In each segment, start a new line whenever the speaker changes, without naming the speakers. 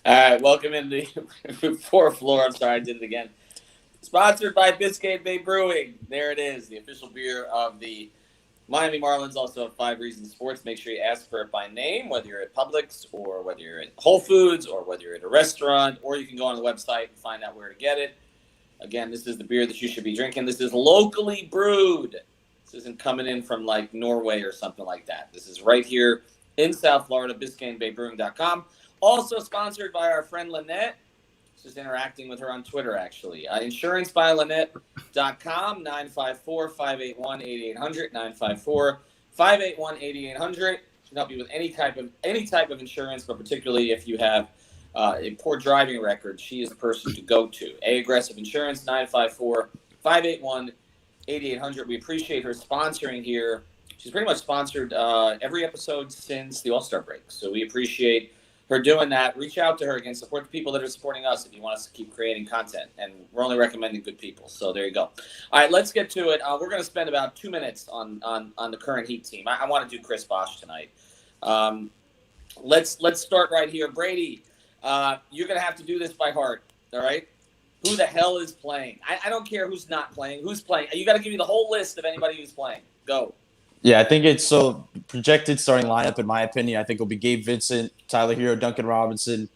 All right, welcome in the fourth floor. I'm sorry, I did it again. Sponsored by Biscayne Bay Brewing. There it is, the official beer of the Miami Marlins. Also at 5 Reasons Sports. Make sure you ask for it by name, whether you're at Publix or whether you're at Whole Foods or whether you're at a restaurant, or you can go on the website and find out where to get it. Again, this is the beer that you should be drinking. This is locally brewed. This isn't coming in from like Norway or something like that. This is right here in South Florida, BiscayneBayBrewing.com. Also sponsored by our friend Lynette. Just interacting with her on Twitter, actually. InsuranceByLynette.com, 954-581-8800, 954-581-8800. She can help you with any type of insurance, but particularly if you have a poor driving record, she is the person to go to. Aggressive Insurance, 954-581-8800. We appreciate her sponsoring here. She's pretty much sponsored every episode since the All-Star break, so we appreciate her doing that. Reach out to her again. Support the people that are supporting us if you want us to keep creating content. And we're only recommending good people. So there you go. All right, let's get to it. We're going to spend about 2 minutes on the current Heat team. I want to do Chris Bosh tonight. Let's start right here. Brady, you're going to have to do this by heart. All right? Who the hell is playing? I don't care who's not playing. Who's playing? You got to give me the whole list of anybody who's playing. Go.
Yeah, I think it's projected starting lineup, in my opinion. I think it'll be Gabe Vincent, Tyler Hero, Duncan Robinson,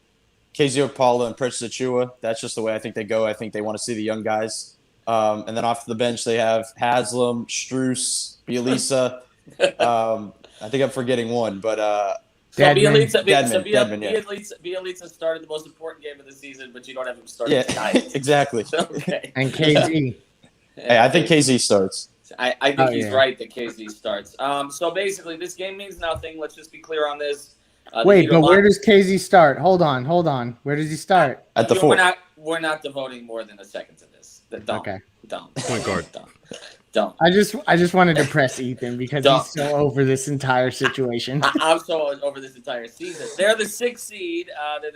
KZ Okpala, and Precious Achiuwa. That's just the way I think they go. I think they want to see the young guys. And then off the bench, they have Haslam, Strus, Bielisa. I think I'm forgetting one, but
Bielitsa started the most important game of the season, but you don't have him start tonight.
Exactly.
Okay.
And KZ.
Hey, I think KZ starts.
I think he's right that KZ starts. So basically, this game means nothing. Let's just be clear on this.
Wait, but where does KZ start? Hold on. Where does he start?
At the 4.
We're not devoting more than a second to this. Don't.
Point guard.
Don't.
I just wanted to press Ethan because he's so over this entire situation.
I'm so over this entire season. They're the 6th seed. They're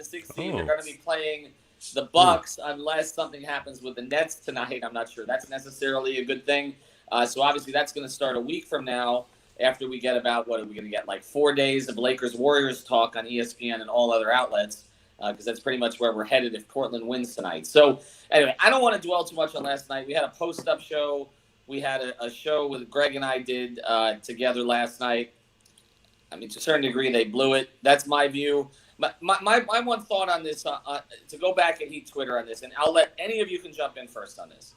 going to be playing the Bucks unless something happens with the Nets tonight. I'm not sure that's necessarily a good thing. So obviously that's going to start a week from now after we get about, what are we going to get, like 4 days of Lakers-Warriors talk on ESPN and all other outlets, because that's pretty much where we're headed if Portland wins tonight. So anyway, I don't want to dwell too much on last night. We had a post-up show. We had a show with Greg and I did together last night. I mean, to a certain degree, they blew it. That's my view. My one thought on this, to go back and Heat Twitter on this, and I'll let any of you can jump in first on this.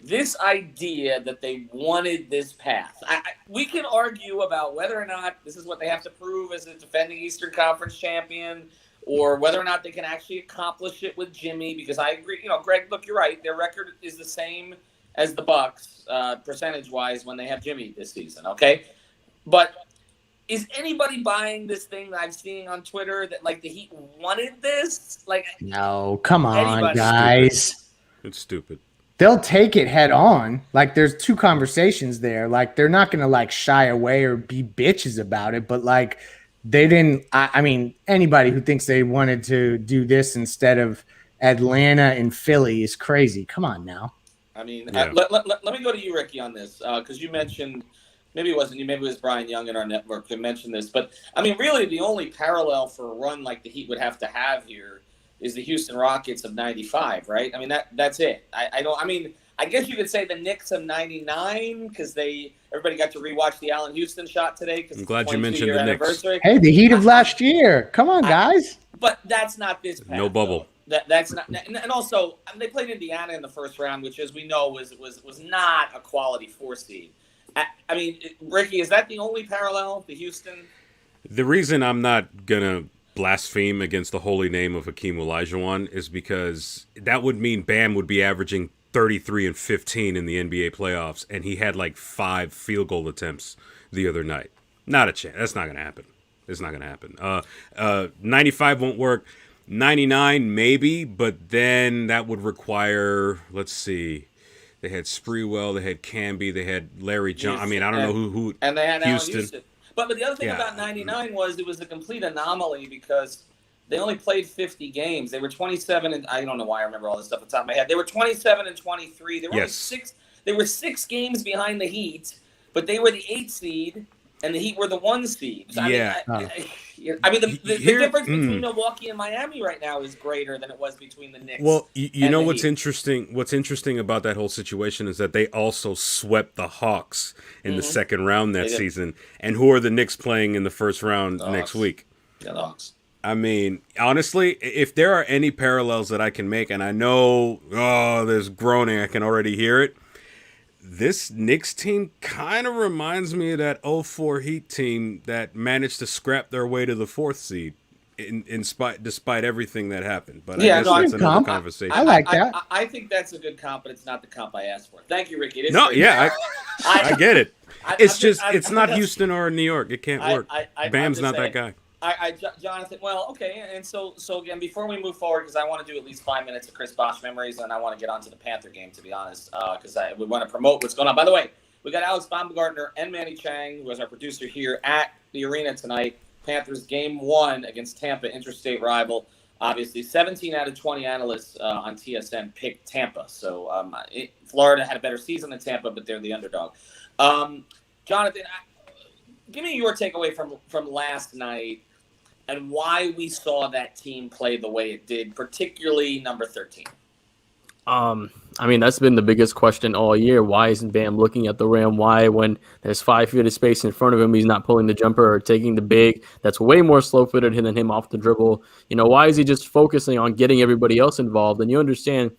This idea that they wanted this path. We can argue about whether or not this is what they have to prove as a defending Eastern Conference champion, or whether or not they can actually accomplish it with Jimmy, because I agree. Greg, look, you're right. Their record is the same as the Bucks, percentage-wise, when they have Jimmy this season, okay? But is anybody buying this thing that I'm seeing on Twitter that, like, the Heat wanted this? Like,
no, come on, guys.
It's stupid.
They'll take it head on. Like, there's 2 conversations there. Like, they're not going to, like, shy away or be bitches about it. But, like, they didn't – I mean, anybody who thinks they wanted to do this instead of Atlanta and Philly is crazy. Come on now.
I mean, let me go to you, Ricky, on this, because you mentioned – maybe it wasn't you. Maybe it was Brian Young in our network who mentioned this. But, I mean, really the only parallel for a run like the Heat would have to have here is the Houston Rockets of 95, right? I mean, that's it. I guess you could say the Knicks of 99 because everybody got to rewatch the Allen Houston shot today.
I'm glad you mentioned the Knicks.
Hey, the Heat of last year. Come on, guys.
But that's not this path.
No bubble.
That's not, and also they played Indiana in the first round, which, as we know, was not a quality 4 seed. I mean, Ricky, is that the only parallel to Houston?
The reason I'm not gonna blaspheme against the holy name of Hakeem Olajuwon is because that would mean Bam would be averaging 33 and 15 in the NBA playoffs, and he had like 5 field goal attempts the other night. Not a chance. That's not going to happen. It's not going to happen. 95 won't work. 99 maybe, but then that would require, let's see, they had Sprewell, they had Camby, they had Larry Johnson. I mean, I don't know who
and they had
Houston.
Allen Houston. But the other thing about 99 was it was a complete anomaly because they only played 50 games. They were 27, and I don't know why I remember all this stuff off the top of my head. They were 27 and 23. They were only 6 games behind the Heat, but they were the 8th seed. and the Heat were the 1 seeds.
Yeah.
I mean, the difference between Milwaukee and Miami right now is greater than it was between the Knicks.
Well, you know what's
Heat.
interesting? What's interesting about that whole situation is that they also swept the Hawks in the second round that season. And who are the Knicks playing in the first round next week?
Yeah, the Hawks.
I mean, honestly, if there are any parallels that I can make, and I know, there's groaning, I can already hear it. This Knicks team kind of reminds me of that 04 Heat team that managed to scrap their way to the 4th seed, despite everything that happened. But I guess that's another conversation.
I like that.
I think that's a good comp, but it's not the comp I asked for. Thank you, Ricky.
I get it. It's not Houston or New York. It can't work. Bam's not that guy.
Jonathan, well, okay, and so again, before we move forward, because I want to do at least 5 minutes of Chris Bosh memories, and I want to get onto the Panther game, to be honest, because we want to promote what's going on. By the way, we got Alex Baumgartner and Manny Chang, who is our producer here at the arena tonight. Panthers game 1 against Tampa, interstate rival. Obviously, 17 out of 20 analysts on TSN picked Tampa. So Florida had a better season than Tampa, but they're the underdog. Jonathan, give me your takeaway from last night and why we saw that team play the way it did, particularly number 13.
I mean, that's been the biggest question all year. Why isn't Bam looking at the rim? Why, when there's 5 feet of space in front of him, he's not pulling the jumper or taking the big that's way more slow-footed than him off the dribble? You know, why is he just focusing on getting everybody else involved? And you understand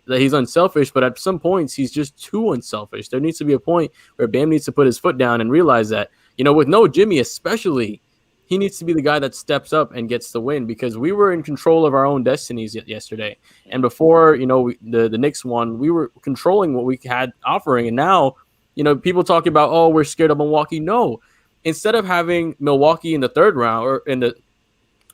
that he's unselfish, but at some points, he's just too unselfish. There needs to be a point where Bam needs to put his foot down and realize that, you know, with no Jimmy especially, he needs to be the guy that steps up and gets the win, because we were in control of our own destinies yesterday. And before, you know, the Knicks won, we were controlling what we had offering. And now, you know, people talk about, oh, we're scared of Milwaukee. No, instead of having Milwaukee in the third round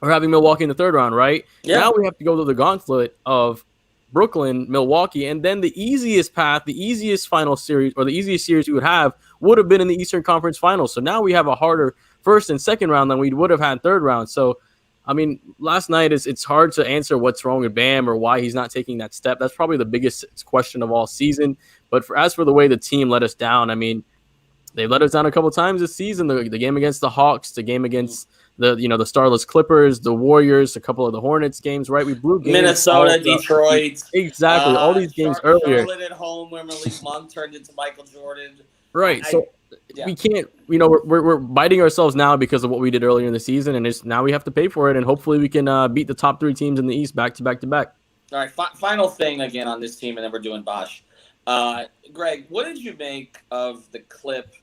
having Milwaukee in the third round, right? Yeah. Now we have to go to the gauntlet of Brooklyn, Milwaukee, and then the easiest path, the easiest final series, or the easiest series we would have been in the Eastern Conference Finals. So now we have a harder first and second round than we would have had third round. So, I mean, last night it's hard to answer what's wrong with Bam or why he's not taking that step. That's probably the biggest question of all season. But as for the way the team let us down, I mean, they let us down a couple times this season. The game against the Hawks, the game against the starless Clippers, the Warriors, a couple of the Hornets games, right? We blew games.
Minnesota, Detroit.
Exactly. All these games earlier.
Charlotte at home where Malik Monk turned into Michael Jordan.
Right. We can't, we're biting ourselves now because of what we did earlier in the season, and now we have to pay for it, and hopefully we can beat the top 3 teams in the East back to back to back.
All right, final thing again on this team, and then we're doing Bosh. Greg, what did you make of the clip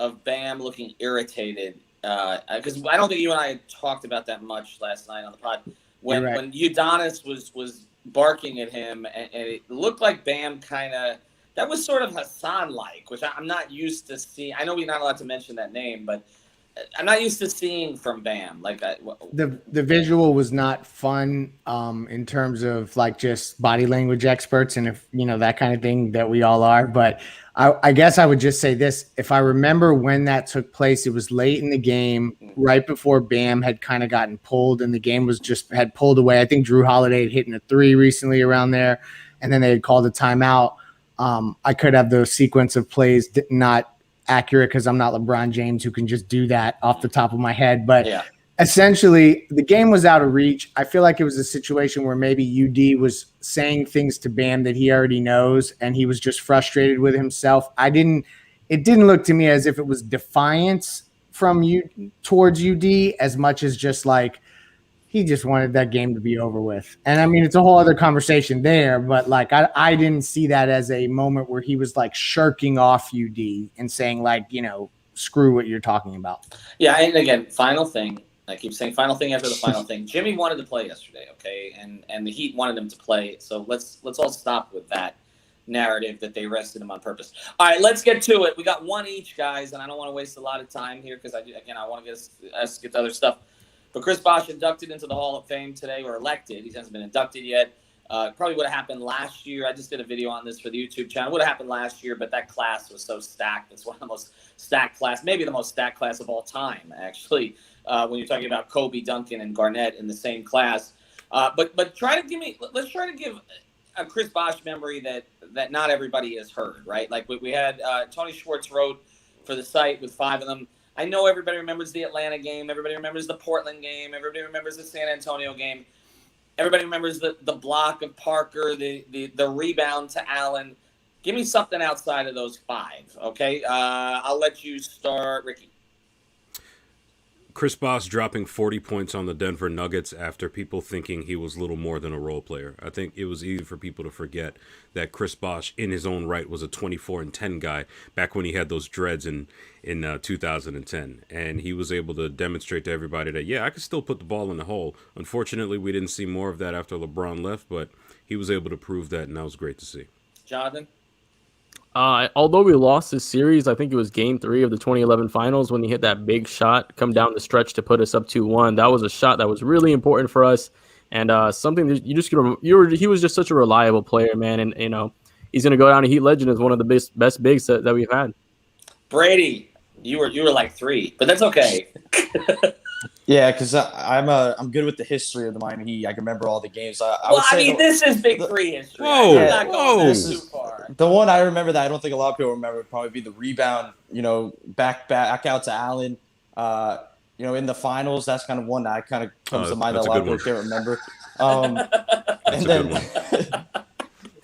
of Bam looking irritated? Because I don't think you and I had talked about that much last night on the pod. When Udonis was barking at him, and it looked like Bam kind of – that was sort of Hassan-like, which I'm not used to seeing. I know we're not allowed to mention that name, but I'm not used to seeing from Bam. Like
the visual was not fun in terms of like just body language experts and if that kind of thing that we all are. But I guess I would just say this: if I remember when that took place, it was late in the game, right before Bam had kind of gotten pulled, and the game had pulled away. I think Drew Holiday had hit a 3 recently around there, and then they had called a timeout. I could have the sequence of plays not accurate because I'm not LeBron James who can just do that off the top of my head. But essentially, the game was out of reach. I feel like it was a situation where maybe UD was saying things to Bam that he already knows, and he was just frustrated with himself. It didn't look to me as if it was defiance from you towards UD as much as just like he just wanted that game to be over with. And I mean, it's a whole other conversation there, but like, I didn't see that as a moment where he was like shirking off UD and saying like, screw what you're talking about.
Yeah. And again, final thing, I keep saying final thing after the final thing. Jimmy wanted to play yesterday. Okay. And the Heat wanted him to play. So let's all stop with that narrative that they rested him on purpose. All right, let's get to it. We got one each, guys. And I don't want to waste a lot of time here because I want to get to other stuff. But Chris Bosh inducted into the Hall of Fame today, or elected. He hasn't been inducted yet. Probably would have happened last year. I just did a video on this for the YouTube channel. Would have happened last year, but that class was so stacked. It's one of the most stacked class, maybe the most stacked class of all time, actually, when you're talking about Kobe, Duncan, and Garnett in the same class. But let's try to give a Chris Bosh memory that not everybody has heard, right? Like we had Tony Schwartz wrote for the site with 5 of them. I know everybody remembers the Atlanta game. Everybody remembers the Portland game. Everybody remembers the San Antonio game. Everybody remembers the block of Parker, the rebound to Allen. Give me something outside of those 5, okay? I'll let you start, Ricky.
Chris Bosh dropping 40 points on the Denver Nuggets after people thinking he was little more than a role player. I think it was easy for people to forget that Chris Bosh, in his own right, was a 24-10 guy back when he had those dreads in 2010. And he was able to demonstrate to everybody that, yeah, I could still put the ball in the hole. Unfortunately, we didn't see more of that after LeBron left, but he was able to prove that, and that was great to see.
Jonathan?
Although we lost this series, I think it was Game 3 of the 2011 Finals when he hit that big shot, come down the stretch to put us up 2-1. That was a shot that was really important for us, and something that he was just such a reliable player, man. And he's gonna go down to Heat legend as one of the best bigs that we've had.
Brady, you were like 3, but that's okay.
Yeah, because I'm good with the history of the Miami Heat. I can remember all the games.
This is Big 3 history.
Whoa,
I'm not going
this
too
is
far.
The one I remember that I don't think a lot of people remember would probably be the rebound. Back out to Allen. In the finals, that's kind of one that kind of comes to mind that a lot of people can't remember. And then,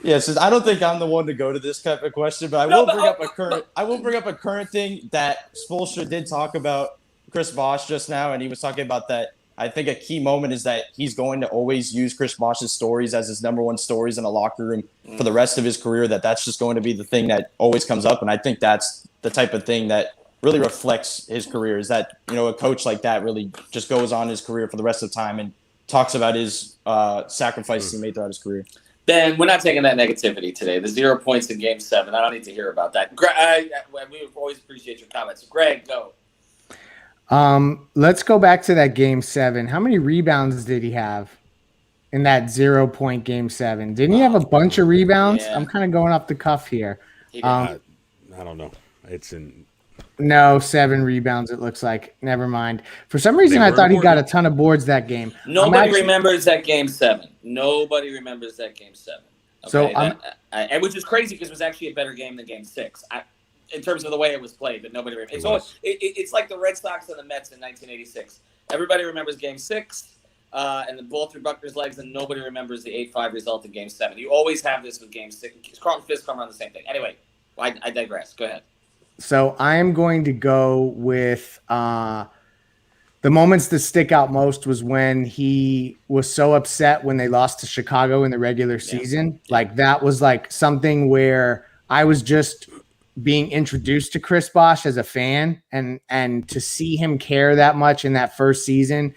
yeah, since I don't think I'm the one to go to this type of question, but I will bring up a current thing that Spoelstra did talk about Chris Bosh just now, and he was talking about that. I think a key moment is that he's going to always use Chris Bosh's stories as his number one stories in a locker room for the rest of his career. That's just going to be the thing that always comes up, and I think that's the type of thing that really reflects his career. Is that a coach like that really just goes on his career for the rest of the time and talks about his sacrifices he made throughout his career.
Ben, we're not taking that negativity today. The 0 points in Game 7. I don't need to hear about that. We always appreciate your comments. Greg, go.
Let's go back to that Game 7. How many rebounds did he have in that 0 point Game 7? Didn't he have a bunch of rebounds? Yeah. I'm kind of going off the cuff here.
I don't know.
No, 7 rebounds, it looks like. Never mind. For some reason, I thought he got a ton of boards that game.
Nobody remembers that Game 7. Nobody remembers that Game 7. Okay? And which is crazy because it was actually a better game than Game 6. In terms of the way it was played, but nobody remembers. It's like the Red Sox and the Mets in 1986. Everybody remembers Game 6 and the ball through Buckner's legs, and nobody remembers the 8-5 result in Game 7. You always have this with Game 6. Carlton Fisk come around the same thing. Anyway, I digress. Go ahead.
So I'm going to go with the moments that stick out most was when he was so upset when they lost to Chicago in the regular season. Like that was like something where I was just being introduced to Chris Bosh as a fan and to see him care that much in that first season,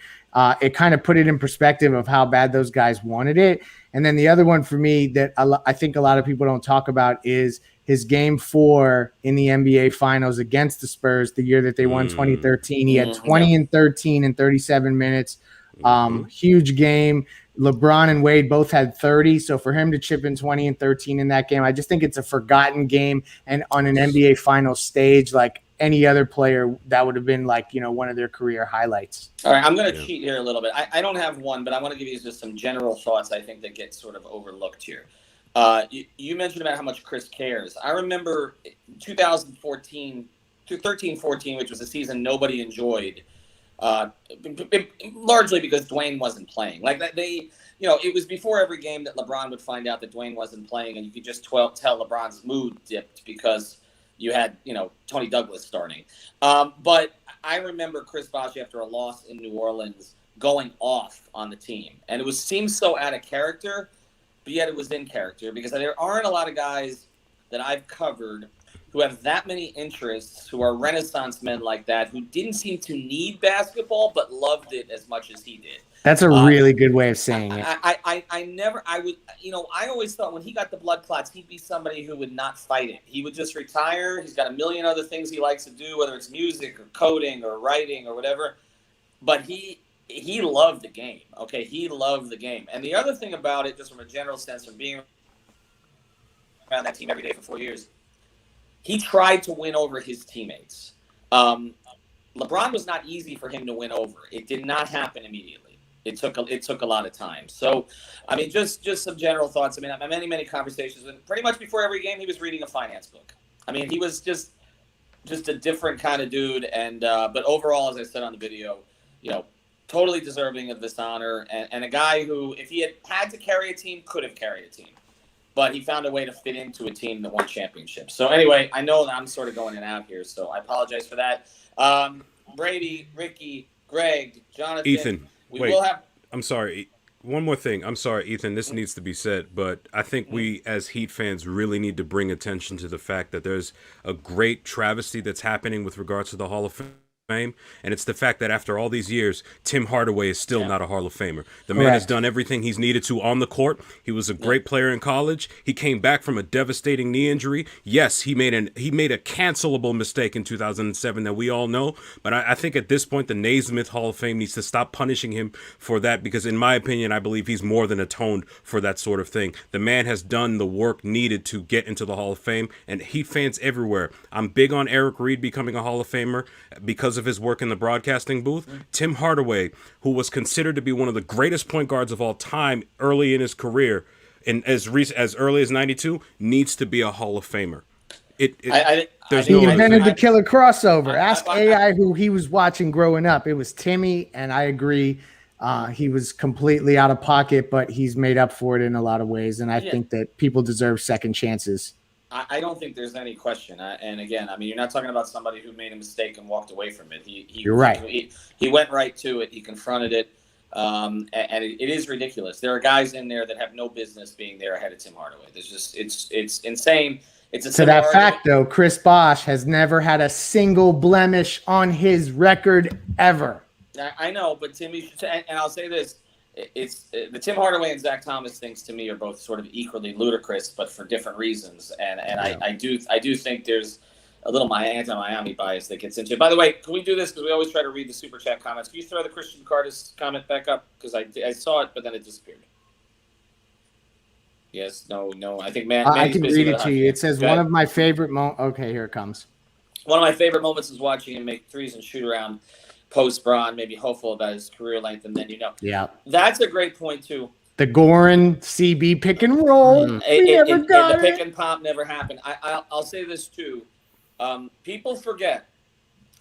it kind of put it in perspective of how bad those guys wanted it. And then the other one for me that I think a lot of people don't talk about is his Game 4 in the NBA Finals against the Spurs the year that they won 2013. He had 20 and 13 in 37 minutes. Huge game. LeBron and Wade both had 30. So for him to chip in 20 and 13 in that game, I just think it's a forgotten game. And on an NBA Finals stage, like any other player, that would have been like, one of their career highlights.
All right, I'm going to cheat here a little bit. I don't have one, but I want to give you just some general thoughts I think that get sort of overlooked here. You mentioned about how much Chris cares. I remember 2014, 13-14, which was a season nobody enjoyed. Largely because Dwayne wasn't playing. Like that, it was before every game that LeBron would find out that Dwayne wasn't playing, and you could just tell LeBron's mood dipped because you had Tony Douglas starting. But I remember Chris Bosh after a loss in New Orleans going off on the team, and it seemed so out of character, but yet it was in character because there aren't a lot of guys that I've covered who have that many interests, who are Renaissance men like that, who didn't seem to need basketball, but loved it as much as he did.
That's a really good way of saying it.
I always thought when he got the blood clots, he'd be somebody who would not fight it. He would just retire. He's got a million other things he likes to do, whether it's music or coding or writing or whatever. But he loved the game. Okay, he loved the game. And the other thing about it, just from a general sense, from being around that team every day for 4 years, he tried to win over his teammates. LeBron was not easy for him to win over. It did not happen immediately. It took a lot of time. So, I mean, just some general thoughts. I mean, I've had many conversations with him. Pretty much before every game, he was reading a finance book. I mean, he was just just a different kind of dude. And but overall, as I said on the video, totally deserving of this honor, and a guy who, if he had to carry a team, could have carried a team. But he found a way to fit into a team that won championships. So anyway, I know that I'm sort of going in and out here, so I apologize for that. Brady, Ricky, Greg, Jonathan.
Ethan, wait.
Will have.
I'm sorry. One more thing. I'm sorry, Ethan. This needs to be said, but I think we, as Heat fans, really need to bring attention to the fact that there's a great travesty that's happening with regards to the Hall of Fame, and it's the fact that after all these years, Tim Hardaway is still not a Hall of Famer. The man has done everything he's needed to on the court. He was a great player in college. He came back from a devastating knee injury. Yes, he made a cancelable mistake in 2007 that we all know, but I think at this point the Naismith Hall of Fame needs to stop punishing him for that, because in my opinion, I believe he's more than atoned for that sort of thing. The man has done the work needed to get into the Hall of Fame, and Heat fans everywhere. I'm big on Eric Reed becoming a Hall of Famer because of his work in the broadcasting booth. Tim Hardaway, who was considered to be one of the greatest point guards of all time early in his career, and as early as 92, needs to be a Hall of Famer.
He invented the killer crossover. Ask AI who he was watching growing up. It was Timmy, and I agree. He was completely out of pocket, but he's made up for it in a lot of ways, and I think that people deserve second chances.
I don't think there's any question. And again, I mean, you're not talking about somebody who made a mistake and walked away from it.
You're right.
He went right to it. He confronted it. And it is ridiculous. There are guys in there that have no business being there ahead of Tim Hardaway. There's just it's insane.
To that fact, though, Chris Bosh has never had a single blemish on his record ever.
I know, but Timmy, and I'll say this. It's the Tim Hardaway and Zach Thomas things to me are both sort of equally ludicrous, but for different reasons. And I do think there's a little anti-Miami bias that gets into it. By the way, can we do this? Because we always try to read the super chat comments. Can you throw the Christian Cardis comment back up? Because I saw it, but then it disappeared. Yes, no. I think
I can read it to you. It says one of my favorite moments. Okay, here it comes.
One of my favorite moments is watching him make threes and shoot around post-Bron, maybe hopeful about his career length, and then
Yeah.
That's a great point, too.
The Goran CB pick and roll.
The pick and pop never happened. I'll say this, too. People forget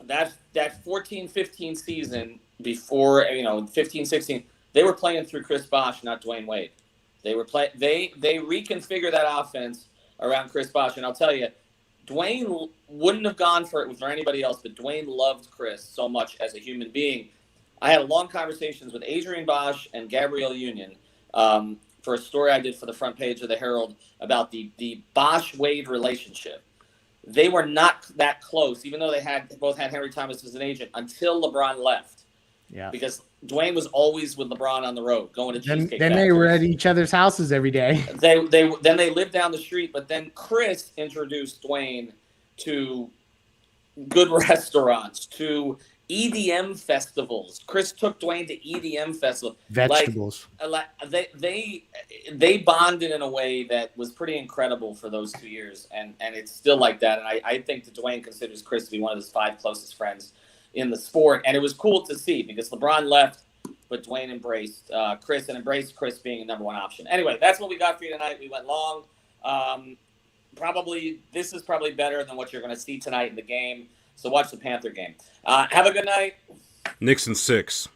that 14-15 season before, 15-16, they were playing through Chris Bosh, not Dwayne Wade. They reconfigured that offense around Chris Bosh, and I'll tell you, Dwayne wouldn't have gone for it for anybody else, but Dwayne loved Chris so much as a human being. I had long conversations with Adrian Bosch and Gabrielle Union for a story I did for the front page of the Herald about the Bosch-Wade relationship. They were not that close, even though they both had Henry Thomas as an agent, until LeBron left.
Yeah.
Because Dwayne was always with LeBron on the road, going to Cheesecake
Then they were at each other's houses every day.
They lived down the street, but then Chris introduced Dwayne to good restaurants, to EDM festivals. Chris took Dwayne to EDM festivals.
Vegetables.
They bonded in a way that was pretty incredible for those 2 years, and it's still like that. And I think that Dwayne considers Chris to be one of his 5 closest friends in the sport, and it was cool to see because LeBron left, but Dwayne embraced Chris and embraced Chris being a number one option. Anyway, that's what we got for you tonight. We went long. This is probably better than what you're going to see tonight in the game. So watch the Panther game. Have a good night.
Knicks in 6.